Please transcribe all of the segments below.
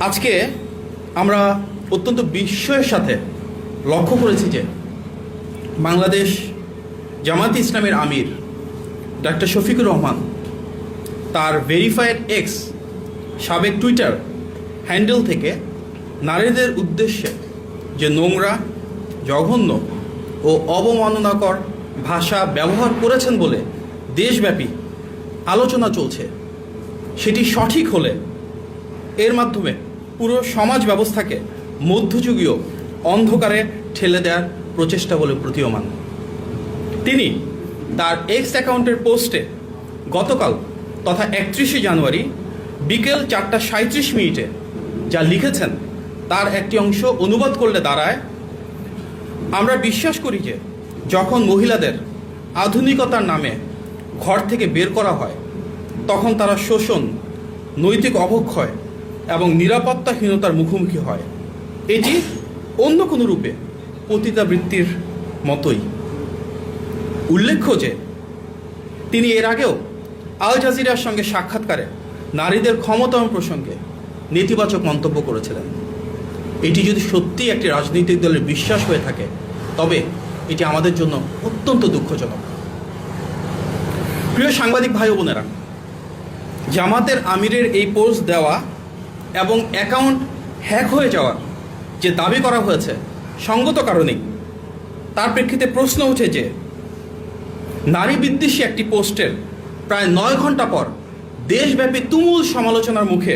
আজকে আমরা অত্যন্ত বিস্ময়ের সাথে লক্ষ্য করেছি যে বাংলাদেশ জামায়াতে ইসলামের আমির ডক্টর শফিকুর রহমান তার ভেরিফাইড এক্স সাবেক টুইটার হ্যান্ডেল থেকে নারীদের উদ্দেশ্যে যে নোংরা, জঘন্য ও অবমাননাকর ভাষা ব্যবহার করেছেন বলে দেশব্যাপী আলোচনা চলছে, সেটি সঠিক হলে এর মাধ্যমে পুরো সমাজ ব্যবস্থাকে মধ্যযুগীয় অন্ধকারে ঠেলে দেওয়ার প্রচেষ্টা বলে প্রতীয়মান। তিনি তার এক্স অ্যাকাউন্টের পোস্টে গতকাল তথা 31শে জানুয়ারি বিকেল 4:37 যা লিখেছেন তার একটি অংশ অনুবাদ করলে দাঁড়ায়, আমরা বিশ্বাস করি যে যখন মহিলাদের আধুনিকতার নামে ঘর থেকে বের করা হয় তখন তারা শোষণ, নৈতিক অবক্ষয় এবং নিরাপত্তাহীনতার মুখোমুখি হয়। এটি অন্য কোনো রূপে পতিতাবৃত্তির মতোই। উল্লেখ্য যে তিনি এর আগেও আল জাজিরার সঙ্গে সাক্ষাৎকারে নারীদের ক্ষমতায়ন প্রসঙ্গে নেতিবাচক মন্তব্য করেছিলেন। এটি যদি সত্যিই একটি রাজনৈতিক দলের বিশ্বাস হয়ে থাকে তবে এটি আমাদের জন্য অত্যন্ত দুঃখজনক। প্রিয় সাংবাদিক ভাই বোনেরা, জামাতের আমিরের এই পোস্ট দেওয়া এবং অ্যাকাউন্ট হ্যাক হয়ে যাওয়ার যে দাবি করা হয়েছে সঙ্গত কারণেই তার প্রেক্ষিতে প্রশ্ন উঠে যে নারী বিদ্বেষী একটি পোস্টের প্রায় 9 ঘন্টা পর দেশব্যাপী তুমুল সমালোচনার মুখে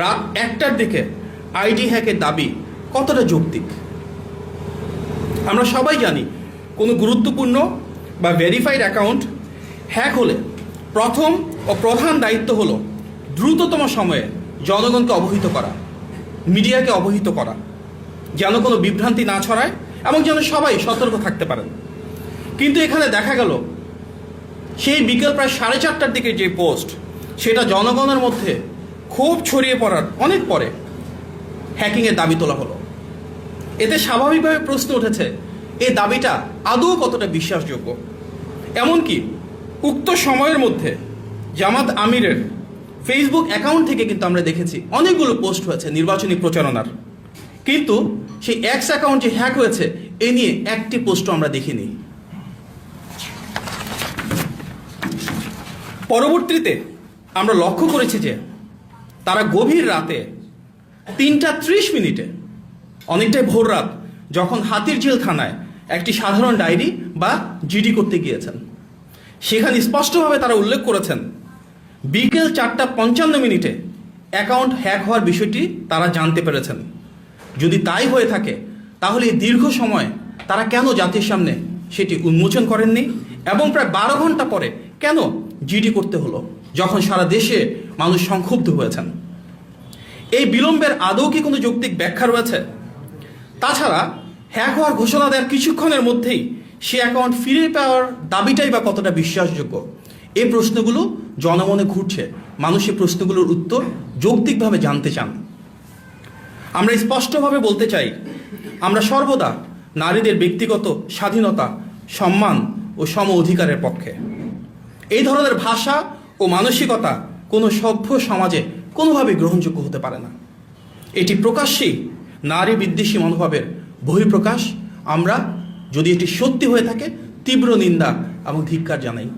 রাত 1টার দিকে আইডি হ্যাকের দাবি কতটা যৌক্তিক। আমরা সবাই জানি কোনো গুরুত্বপূর্ণ বা ভেরিফাইড অ্যাকাউন্ট হ্যাক হলে প্রথম ও প্রধান দায়িত্ব হলো দ্রুততম সময়ে জনগণকে অবহিত করা, মিডিয়াকে অবহিত করা, যেন কোনো বিভ্রান্তি না ছড়ায় এবং যেন সবাই সতর্ক থাকতে পারেন। কিন্তু এখানে দেখা গেল সেই বিকেল প্রায় 4:30টার দিকে যে পোস্ট, সেটা জনগণের মধ্যে ক্ষোভ ছড়িয়ে পড়ার অনেক পরে হ্যাকিংয়ের দাবি তোলা হলো। এতে স্বাভাবিকভাবে প্রশ্ন উঠেছে এই দাবিটা আদৌ কতটা বিশ্বাসযোগ্য। এমনকি উক্ত সময়ের মধ্যে জামাত আমিরের ফেসবুক অ্যাকাউন্ট থেকে কিন্তু আমরা দেখেছি অনেকগুলো পোস্ট হয়েছে নির্বাচনী প্রচারণার, কিন্তু সেই এক্স অ্যাকাউন্ট যে হ্যাক হয়েছে এ নিয়ে একটি পোস্টও আমরা দেখিনি। পরবর্তীতে আমরা লক্ষ্য করেছি যে তারা গভীর রাতে 3:30 অনেকটাই ভোর রাত, যখন হাতিরঝিল থানায় একটি সাধারণ ডায়েরি বা জিডি করতে গিয়েছেন, সেখানে স্পষ্টভাবে তারা উল্লেখ করেছেন বিকেল 4:55 অ্যাকাউন্ট হ্যাক হওয়ার বিষয়টি তারা জানতে পেরেছেন। যদি তাই হয়ে থাকে তাহলে এই দীর্ঘ সময় তারা কেন জাতির সামনে সেটি উন্মোচন করেননি এবং প্রায় 12 ঘন্টা পরে কেন জিডি করতে হলো, যখন সারা দেশে মানুষ সংক্ষুব্ধ হয়েছেন? এই বিলম্বের আদৌ কি কোনো যৌক্তিক ব্যাখ্যা রয়েছে? তাছাড়া হ্যাক হওয়ার ঘোষণা দেওয়ার কিছুক্ষণের মধ্যেই সে অ্যাকাউন্ট ফিরে পাওয়ার দাবিটাই বা কতটা বিশ্বাসযোগ্য? এই প্রশ্নগুলো জনমনে ঘুরছে। মানুষ এই প্রশ্নগুলোর উত্তর যৌক্তিকভাবে জানতে চান। আমরা স্পষ্টভাবে বলতে চাই, আমরা সর্বদা নারীদের ব্যক্তিগত স্বাধীনতা, সম্মান ও সম অধিকারের পক্ষে। এই ধরনের ভাষা ও মানসিকতা কোনো সভ্য সমাজে কোনোভাবেই গ্রহণযোগ্য হতে পারে না। এটি প্রকাশ্যেই নারী বিদ্বেষী মনোভাবের বহিঃপ্রকাশ। আমরা, যদি এটি সত্যি হয়ে থাকে, তীব্র নিন্দা এবং ধিক্কার জানাই।